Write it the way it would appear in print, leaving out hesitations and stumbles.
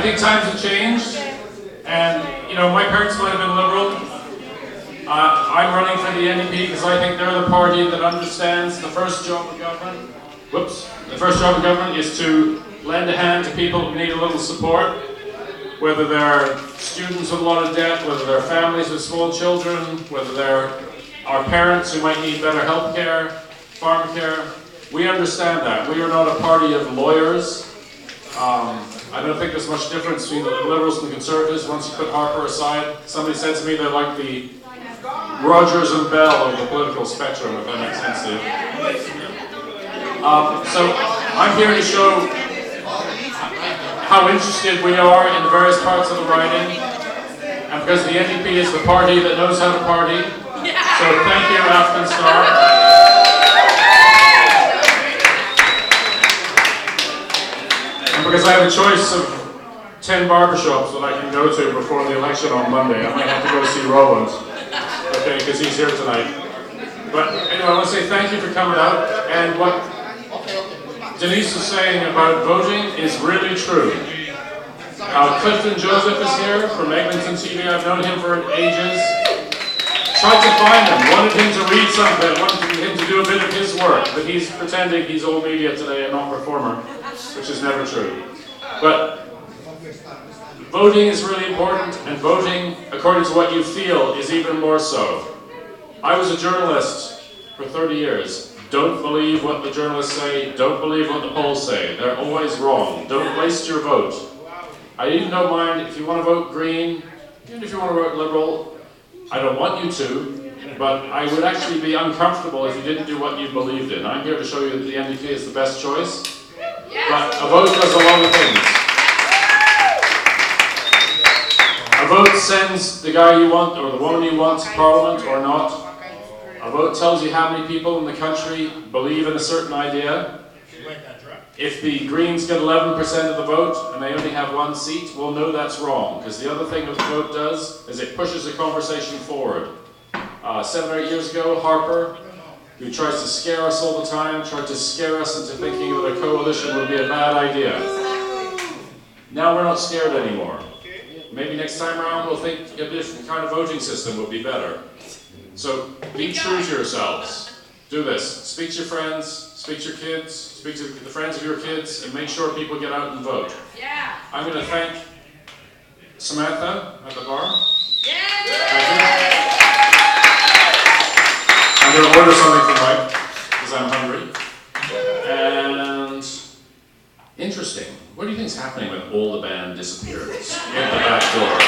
think times have changed, and you know, my parents might have been Liberal. I'm running for the NDP because I think they're the party that understands the first job of government. The first job of government is to lend a hand to people who need a little support, whether they're students with a lot of debt, whether they're families with small children, whether they're our parents who might need better health care, farm care. We understand that. We are not a party of lawyers. I don't think there's much difference between the Liberals and the Conservatives once you put Harper aside. Somebody said to me they're like the Rogers and Bell of the political spectrum, if that makes sense to you. So I'm here to show how interested we are in the various parts of the riding, and because the NDP is the party that knows how to party. So thank you, Afghan Star. Because I have a choice of 10 barbershops that I can go to before the election on Monday. I might have to go see Roland, okay, because he's here tonight. But anyway, I want to say thank you for coming out, and what Denise is saying about voting is really true. Clifton Joseph is here from Eglinton TV. I've known him for ages. Tried to find him, wanted him to read something, wanted him to do a bit of his work, but he's pretending he's old media today and not performer, which is never true. But voting is really important, and voting according to what you feel is even more so. I was a journalist for 30 years. Don't believe what the journalists say, don't believe what the polls say. They're always wrong. Don't waste your vote. I even don't mind if you want to vote Green, even if you want to vote Liberal. I don't want you to, but I would actually be uncomfortable if you didn't do what you believed in. I'm here to show you that the NDP is the best choice, but a vote does a lot of things. A vote sends the guy you want or the woman you want to Parliament or not. A vote tells you how many people in the country believe in a certain idea. If the Greens get 11% of the vote and they only have one seat, we'll know that's wrong, because the other thing that the vote does is it pushes the conversation forward. 7 or 8 years ago, Harper, who tries to scare us all the time, tried to scare us into thinking that a coalition would be a bad idea. Now we're not scared anymore. Maybe next time around we'll think a different kind of voting system would be better. So be true to yourselves. Do this. Speak to your friends, speak to your kids, speak to the friends of your kids, and make sure people get out and vote. Yeah. I'm going to thank Samantha at the bar. Yeah. I'm going to order something for Mike, because I'm hungry. And interesting. What do you think is happening when all the band disappears in the back door?